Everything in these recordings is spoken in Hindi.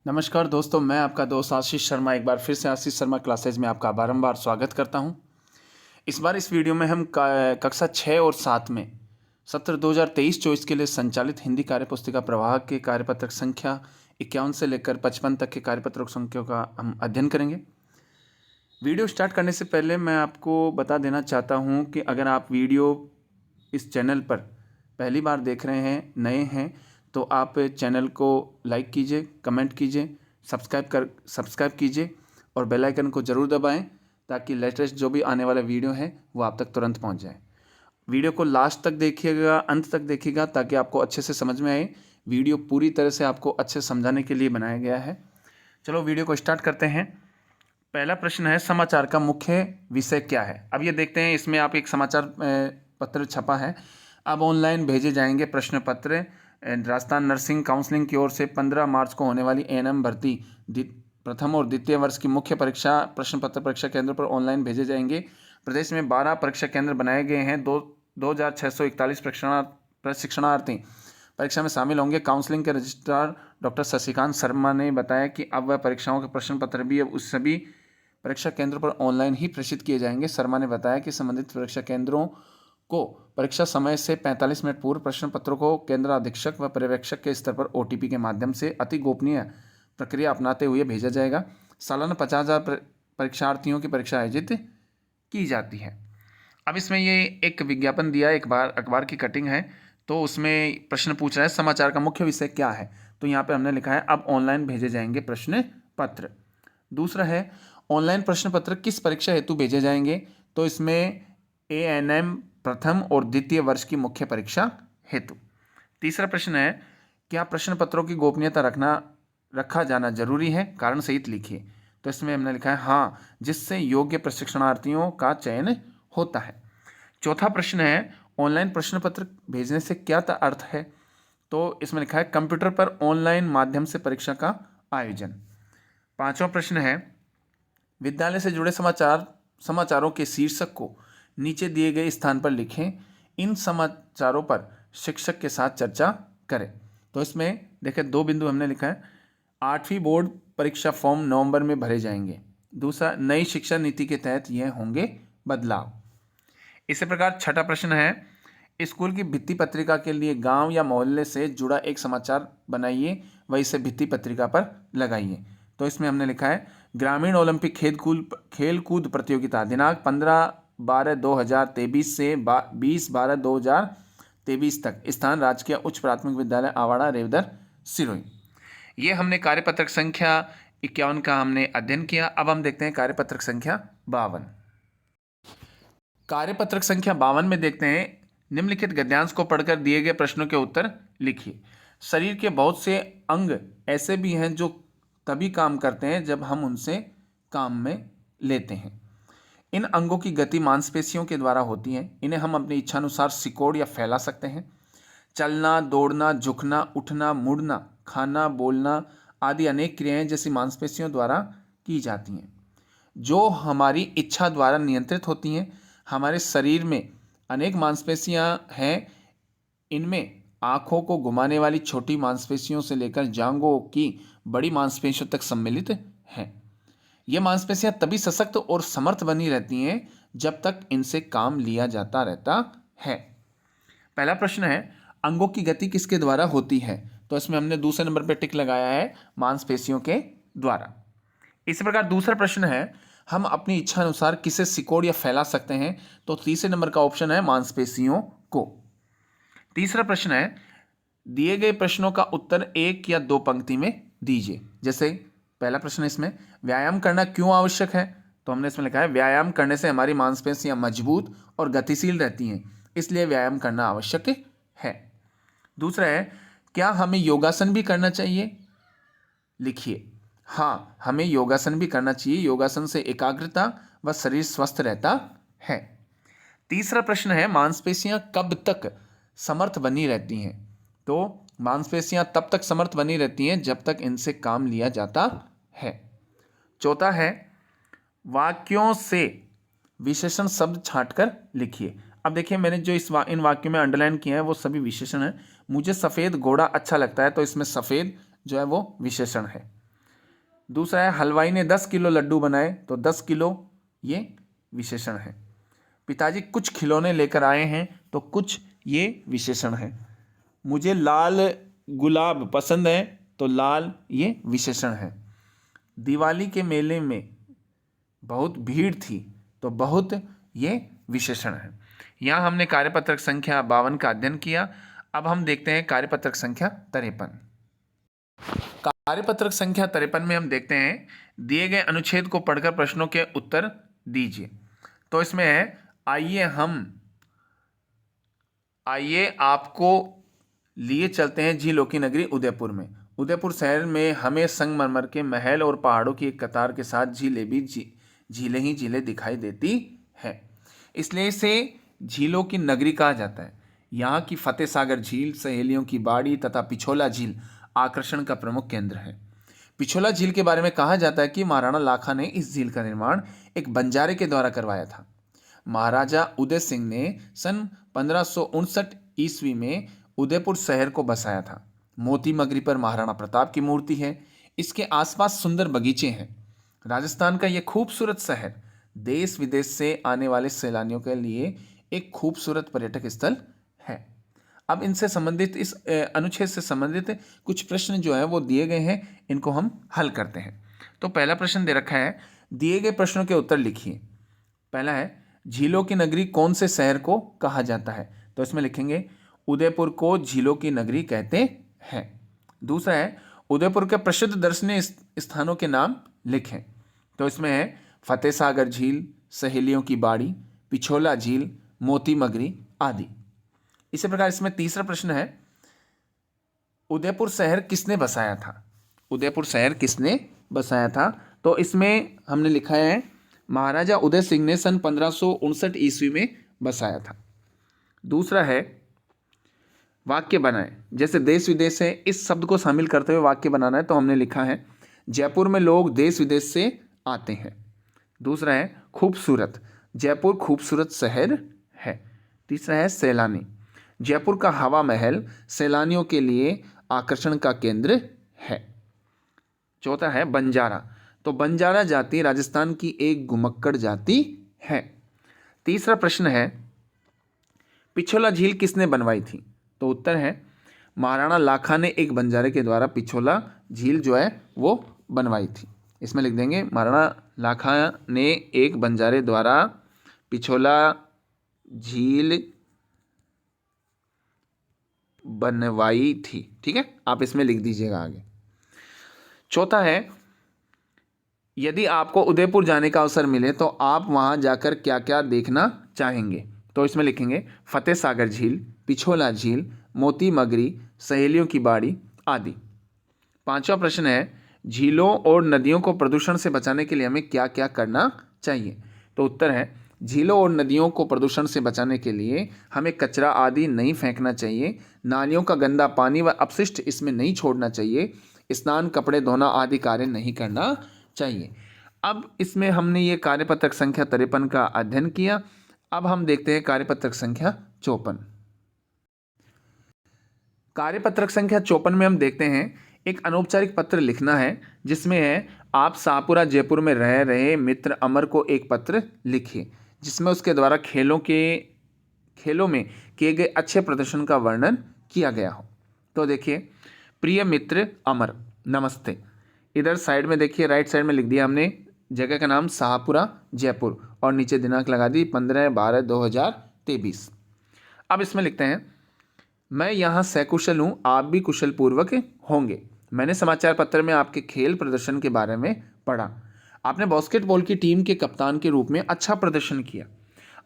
नमस्कार दोस्तों, मैं आपका दोस्त आशीष शर्मा एक बार फिर से आशीष शर्मा क्लासेज में आपका बारंबार स्वागत करता हूं। इस बार इस वीडियो में हम कक्षा 6 और 7 में सत्र 2023-24 के लिए संचालित हिंदी कार्यपुस्तिका प्रवाह के कार्यपत्रक संख्या 51 से लेकर 55 तक के कार्यपत्रक संख्याओं का हम अध्ययन करेंगे। वीडियो स्टार्ट करने से पहले मैं आपको बता देना चाहता हूँ कि अगर आप वीडियो इस चैनल पर पहली बार देख रहे हैं, नए हैं, तो आप चैनल को लाइक कीजिए, कमेंट कीजिए, सब्सक्राइब कीजिए और बेल आइकन को ज़रूर दबाएं ताकि लेटेस्ट जो भी आने वाला वीडियो है वो आप तक तुरंत पहुंच जाए। वीडियो को लास्ट तक देखिएगा, अंत तक देखिएगा ताकि आपको अच्छे से समझ में आए। वीडियो पूरी तरह से आपको अच्छे समझाने के लिए बनाया गया है। चलो वीडियो को स्टार्ट करते हैं। पहला प्रश्न है, समाचार का मुख्य विषय क्या है। अब ये देखते हैं, इसमें आप एक समाचार पत्र छपा है। अब ऑनलाइन भेजे जाएंगे प्रश्न पत्र। राजस्थान नर्सिंग काउंसिलिंग की ओर से 15 मार्च को होने वाली एएनएम भर्ती प्रथम और द्वितीय वर्ष की मुख्य परीक्षा प्रश्न पत्र परीक्षा केंद्र पर ऑनलाइन भेजे जाएंगे। प्रदेश में 12 परीक्षा केंद्र बनाए गए हैं। 2641 प्रशिक्षणार्थी परीक्षा में शामिल होंगे। काउंसलिंग के रजिस्ट्रार डॉक्टर शशिकांत शर्मा ने बताया कि अब वह परीक्षाओं के प्रश्न पत्र भी अब उस सभी परीक्षा केंद्रों पर ऑनलाइन ही प्रेषित किए जाएंगे। शर्मा ने बताया कि संबंधित परीक्षा केंद्रों को परीक्षा समय से 45 मिनट पूर्व प्रश्न पत्रों को केंद्र अधीक्षक व पर्यवेक्षक के स्तर पर ओटीपी के माध्यम से अति गोपनीय प्रक्रिया अपनाते हुए भेजा जाएगा। सालाना 50,000 परीक्षार्थियों की परीक्षा आयोजित की जाती है। अब इसमें ये एक विज्ञापन दिया, एक बार अखबार की कटिंग है, तो उसमें प्रश्न पूछ रहा है समाचार का मुख्य विषय क्या है। तो यहाँ पे हमने लिखा है अब ऑनलाइन भेजे जाएंगे प्रश्न पत्र। दूसरा है, ऑनलाइन प्रश्न पत्र किस परीक्षा हेतु भेजे जाएंगे। तो इसमें एएनएम प्रथम और द्वितीय वर्ष की मुख्य परीक्षा हेतु। तीसरा प्रश्न है, क्या प्रश्न पत्रों की गोपनीयता रखा जाना जरूरी है, कारण सहित लिखिए। तो इसमें हमने लिखा है हाँ, जिससे योग्य प्रशिक्षणार्थियों का चयन होता है। चौथा प्रश्न है, ऑनलाइन प्रश्न पत्र भेजने से क्या अर्थ है। तो इसमें लिखा है कंप्यूटर पर ऑनलाइन माध्यम से परीक्षा का आयोजन। पांचवा प्रश्न है, विद्यालय से जुड़े समाचारों के शीर्षक को नीचे दिए गए स्थान पर लिखें। इन समाचारों पर शिक्षक के साथ चर्चा करें। तो इसमें देखिए 2 बिंदु हमने लिखा है। 8वीं बोर्ड परीक्षा फॉर्म नवंबर में भरे जाएंगे। दूसरा, नई शिक्षा नीति के तहत यह होंगे बदलाव। इसी प्रकार छठा प्रश्न है, स्कूल की भित्ति पत्रिका के लिए गांव या मोहल्ले से जुड़ा एक समाचार बनाइए व इसे भित्ति पत्रिका पर लगाइए। तो इसमें हमने लिखा है ग्रामीण ओलंपिक खेलकूद प्रतियोगिता दिनांक 15/12/2023 से 20/12/2023 तक, स्थान राजकीय उच्च प्राथमिक विद्यालय आवाड़ा रेवदर सिरोही। ये हमने कार्यपत्रक संख्या 51 का हमने अध्ययन किया। अब हम देखते हैं कार्यपत्रक संख्या 52। कार्यपत्रक संख्या 52 में देखते हैं, निम्नलिखित गद्यांश को पढ़कर दिए गए प्रश्नों के उत्तर लिखिए। शरीर के बहुत से अंग ऐसे भी हैं जो तभी काम करते हैं जब हम उनसे काम में लेते हैं। इन अंगों की गति मांसपेशियों के द्वारा होती है। इन्हें हम अपनी इच्छानुसार सिकोड़ या फैला सकते हैं। चलना, दौड़ना, झुकना, उठना, मुड़ना, खाना, बोलना आदि अनेक क्रियाएं जैसी मांसपेशियों द्वारा की जाती हैं, जो हमारी इच्छा द्वारा नियंत्रित होती हैं। हमारे शरीर में अनेक मांसपेशियां हैं। इनमें आँखों को घुमाने वाली छोटी मांसपेशियों से लेकर जांघों की बड़ी मांसपेशियों तक सम्मिलित हैं। ये मांसपेशियां तभी सशक्त और समर्थ बनी रहती हैं जब तक इनसे काम लिया जाता रहता है। पहला प्रश्न है, अंगों की गति किसके द्वारा होती है। तो इसमें हमने दूसरे नंबर पर टिक लगाया है, मांसपेशियों के द्वारा। इसी प्रकार दूसरा प्रश्न है, हम अपनी इच्छा अनुसार किसे सिकोड़ या फैला सकते हैं। तो तीसरे नंबर का ऑप्शन है मांसपेशियों को। तीसरा प्रश्न है, दिए गए प्रश्नों का उत्तर 1 या 2 पंक्ति में दीजिए। जैसे पहला प्रश्न, इसमें व्यायाम करना क्यों आवश्यक है। तो हमने इसमें लिखा है व्यायाम करने से हमारी मांसपेशियां मजबूत और गतिशील रहती हैं, इसलिए व्यायाम करना आवश्यक है। दूसरा है, क्या हमें योगासन भी करना चाहिए। लिखिए हाँ, हमें योगासन भी करना चाहिए। योगासन से एकाग्रता व शरीर स्वस्थ रहता है। तीसरा प्रश्न है, मांसपेशियां कब तक समर्थ बनी रहती हैं। तो मांसपेशियां तब तक समर्थ बनी रहती हैं जब तक इनसे काम लिया जाता है। चौथा है, वाक्यों से विशेषण शब्द छांटकर लिखिए। अब देखिए, मैंने जो इन वाक्यों में अंडरलाइन किया है वो सभी विशेषण है। मुझे सफ़ेद घोड़ा अच्छा लगता है, तो इसमें सफ़ेद जो है वो विशेषण है। दूसरा है हलवाई ने 10 किलो लड्डू बनाए, तो 10 किलो ये विशेषण है। पिताजी कुछ खिलौने लेकर आए हैं, तो कुछ ये विशेषण है। मुझे लाल गुलाब पसंद है, तो लाल ये विशेषण है। दिवाली के मेले में बहुत भीड़ थी, तो बहुत ये विशेषण है। यहाँ हमने कार्यपत्रक संख्या 52 का अध्ययन किया। अब हम देखते हैं कार्यपत्रक संख्या 53। कार्यपत्रक संख्या 53 में हम देखते हैं दिए गए अनुच्छेद को पढ़कर प्रश्नों के उत्तर दीजिए। तो इसमें है आइए आपको लिए चलते हैं झीलों की नगरी उदयपुर में। उदयपुर शहर में हमें संगमरमर के महल और पहाड़ों की एक कतार के साथ झीलें ही झीलें दिखाई देती है, इसलिए इसे झीलों की नगरी कहा जाता है। यहाँ की फतेह सागर झील, सहेलियों की बाड़ी तथा पिछोला झील आकर्षण का प्रमुख केंद्र है। पिछोला झील के बारे में कहा जाता है कि महाराणा लाखा ने इस झील का निर्माण एक बंजारे के द्वारा करवाया था। महाराजा उदय सिंह ने सन 1559 ईस्वी में उदयपुर शहर को बसाया था। मोती मगरी पर महाराणा प्रताप की मूर्ति है। इसके आसपास सुंदर बगीचे हैं। राजस्थान का यह खूबसूरत शहर देश विदेश से आने वाले सैलानियों के लिए एक खूबसूरत पर्यटक स्थल है। अब इनसे संबंधित इस अनुच्छेद से संबंधित कुछ प्रश्न जो है वो दिए गए हैं, इनको हम हल करते हैं। तो पहला प्रश्न दे रखा है, दिए गए प्रश्नों के उत्तर लिखिए। पहला है झीलों की नगरी कौन से शहर को कहा जाता है, तो इसमें लिखेंगे उदयपुर को झीलों की नगरी कहते हैं। दूसरा है उदयपुर के प्रसिद्ध दर्शनीय स्थानों के नाम लिखें, तो इसमें है फतेह सागर झील, सहेलियों की बाड़ी, पिछोला झील, मोती मगरी आदि। इसी प्रकार इसमें तीसरा प्रश्न है उदयपुर शहर किसने बसाया था। उदयपुर शहर किसने बसाया था, तो इसमें हमने लिखा है महाराजा उदय सिंह ने सन 1559 ईस्वी में बसाया था। दूसरा है वाक्य बनाएं, जैसे देश विदेश से इस शब्द को शामिल करते हुए वाक्य बनाना है, तो हमने लिखा है जयपुर में लोग देश विदेश से आते हैं। दूसरा है खूबसूरत, जयपुर खूबसूरत शहर है। तीसरा है सैलानी, जयपुर का हवा महल सैलानियों के लिए आकर्षण का केंद्र है। चौथा है बंजारा, तो बंजारा जाति राजस्थान की एक घुमक्कड़ जाति है। तीसरा प्रश्न है पिछोला झील किसने बनवाई थी, तो उत्तर है महाराणा लाखा ने एक बंजारे के द्वारा पिछोला झील जो है वो बनवाई थी। इसमें लिख देंगे महाराणा लाखा ने एक बंजारे द्वारा पिछोला झील बनवाई थी। ठीक है, आप इसमें लिख दीजिएगा आगे। चौथा है यदि आपको उदयपुर जाने का अवसर मिले तो आप वहां जाकर क्या क्या देखना चाहेंगे, तो इसमें लिखेंगे फतेह सागर झील, पिछोला झील, मोती मगरी, सहेलियों की बाड़ी आदि। पांचवा प्रश्न है झीलों और नदियों को प्रदूषण से बचाने के लिए हमें क्या क्या करना चाहिए, तो उत्तर है झीलों और नदियों को प्रदूषण से बचाने के लिए हमें कचरा आदि नहीं फेंकना चाहिए, नालियों का गंदा पानी व अपशिष्ट इसमें नहीं छोड़ना चाहिए, स्नान, कपड़े धोना आदि कार्य नहीं करना चाहिए। अब इसमें हमने ये कार्यपत्रक संख्या 53 का अध्ययन किया। अब हम देखते हैं कार्यपत्रक संख्या 54। कार्यपत्रक संख्या 54 में हम देखते हैं एक अनौपचारिक पत्र लिखना है, जिसमें है आप शाहपुरा जयपुर में रह रहे मित्र अमर को एक पत्र लिखिए जिसमें उसके द्वारा खेलों में किए गए अच्छे प्रदर्शन का वर्णन किया गया हो। तो देखिए प्रिय मित्र अमर, नमस्ते। इधर साइड में देखिए राइट साइड में लिख दिया हमने जगह का नाम शाहपुरा जयपुर और नीचे दिनांक लगा दी 15/12/2023। अब इसमें लिखते हैं मैं यहाँ सकुशल हूँ, आप भी कुशल पूर्वक होंगे। मैंने समाचार पत्र में आपके खेल प्रदर्शन के बारे में पढ़ा। आपने बास्केटबॉल की टीम के कप्तान के रूप में अच्छा प्रदर्शन किया।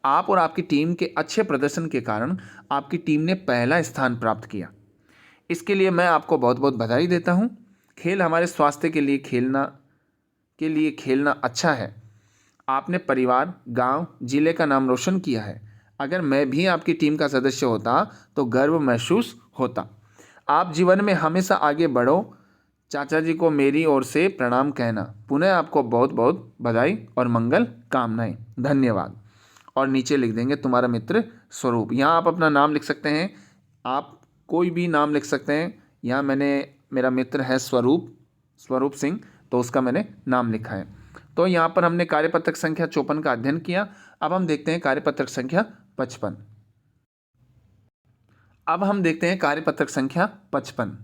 आप और आपकी टीम के अच्छे प्रदर्शन के कारण आपकी टीम ने पहला स्थान प्राप्त किया। इसके लिए मैं आपको बहुत बहुत बधाई देता हूँ। खेल हमारे स्वास्थ्य के लिए खेलना अच्छा है। आपने परिवार, गांव, जिले का नाम रोशन किया है। अगर मैं भी आपकी टीम का सदस्य होता तो गर्व महसूस होता। आप जीवन में हमेशा आगे बढ़ो। चाचा जी को मेरी ओर से प्रणाम कहना। पुनः आपको बहुत बहुत बधाई और मंगल कामनाएं। धन्यवाद। और नीचे लिख देंगे तुम्हारा मित्र स्वरूप। यहाँ आप अपना नाम लिख सकते हैं, आप कोई भी नाम लिख सकते हैं। यहाँ मेरा मित्र है स्वरूप सिंह, तो उसका मैंने नाम लिखा है। तो यहाँ पर हमने कार्यपत्रक संख्या 54 का अध्ययन किया। अब हम देखते हैं कार्यपत्रक संख्या 55। अब हम देखते हैं कार्यपत्रक संख्या 55।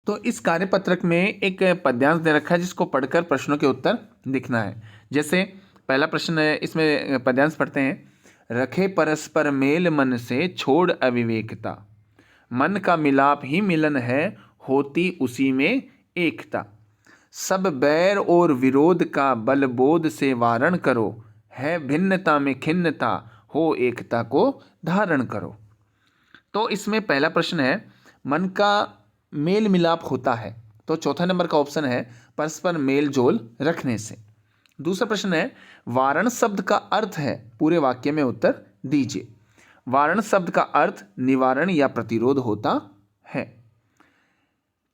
तो इस कार्यपत्रक में एक पद्यांश दे रखा है जिसको पढ़कर प्रश्नों के उत्तर लिखना है। जैसे पहला प्रश्न है, इसमें पद्यांश पढ़ते हैं। रखे परस्पर मेल मन से छोड़ अविवेकता, मन का मिलाप ही मिलन है होती उसी में एकता। सब बैर और विरोध का बल बोध से वारण करो, है भिन्नता में खिन्नता हो एकता को धारण करो। तो इसमें पहला प्रश्न है, मन का मेल मिलाप होता है, तो चौथा नंबर का ऑप्शन है परस्पर मेल जोल रखने से। दूसरा प्रश्न है, वारण शब्द का अर्थ है, पूरे वाक्य में उत्तर दीजिए। वारण शब्द का अर्थ निवारण या प्रतिरोध होता है।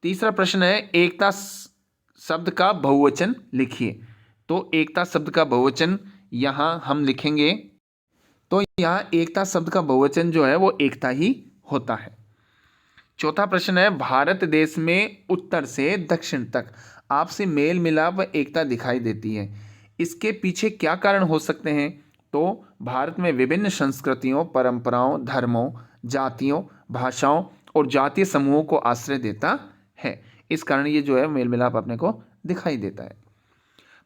तीसरा प्रश्न है, एकता शब्द का बहुवचन लिखिए। तो एकता शब्द का बहुवचन यहां हम लिखेंगे, तो यहां एकता शब्द का बहुवचन जो है वो एकता ही होता है। चौथा प्रश्न है, भारत देश में उत्तर से दक्षिण तक आपसी मेल मिलाप व एकता दिखाई देती है, इसके पीछे क्या कारण हो सकते हैं? तो भारत में विभिन्न संस्कृतियों, परंपराओं, धर्मों, जातियों, भाषाओं और जातीय समूहों को आश्रय देता है, इस कारण ये जो है मेल मिलाप अपने को दिखाई देता है।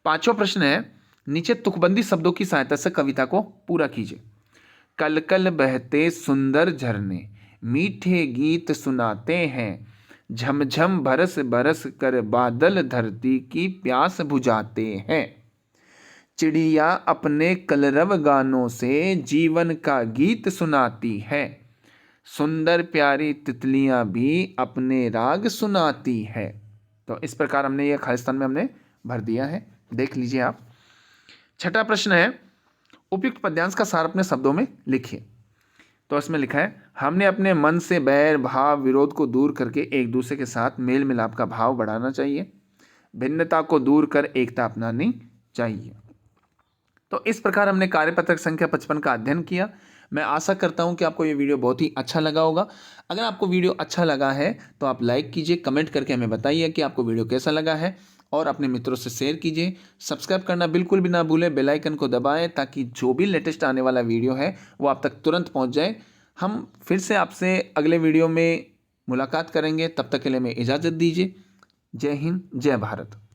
पांचवा प्रश्न है, नीचे तुकबंदी शब्दों की सहायता से कविता को पूरा कीजिए। कल कल बहते सुंदर झरने मीठे गीत सुनाते हैं, झमझम बरस बरस कर बादल धरती की प्यास बुझाते हैं। चिड़िया अपने कलरव गानों से जीवन का गीत सुनाती है, सुंदर प्यारी तितलियां भी अपने राग सुनाती है। तो इस प्रकार हमने ये खालिस्तान में हमने भर दिया है, देख लीजिए आप। छठा प्रश्न है, उपयुक्त पद्यांश का सार अपने शब्दों में लिखिए। तो इसमें लिखा है, हमने अपने मन से बैर भाव विरोध को दूर करके एक दूसरे के साथ मेल मिलाप का भाव बढ़ाना चाहिए, भिन्नता को दूर कर एकता अपनानी चाहिए। तो इस प्रकार हमने कार्यपत्रक संख्या 55 का अध्ययन किया। मैं आशा करता हूं कि आपको ये वीडियो बहुत ही अच्छा लगा होगा। अगर आपको वीडियो अच्छा लगा है तो आप लाइक कीजिए, कमेंट करके हमें बताइए कि आपको वीडियो कैसा लगा है, और अपने मित्रों से शेयर कीजिए। सब्सक्राइब करना बिल्कुल भी ना भूलें, बेल आइकन को दबाएं ताकि जो भी लेटेस्ट आने वाला वीडियो है वो आप तक तुरंत पहुंच जाए। हम फिर से आपसे अगले वीडियो में मुलाकात करेंगे, तब तक के लिए हमें इजाज़त दीजिए। जय हिंद, जय भारत।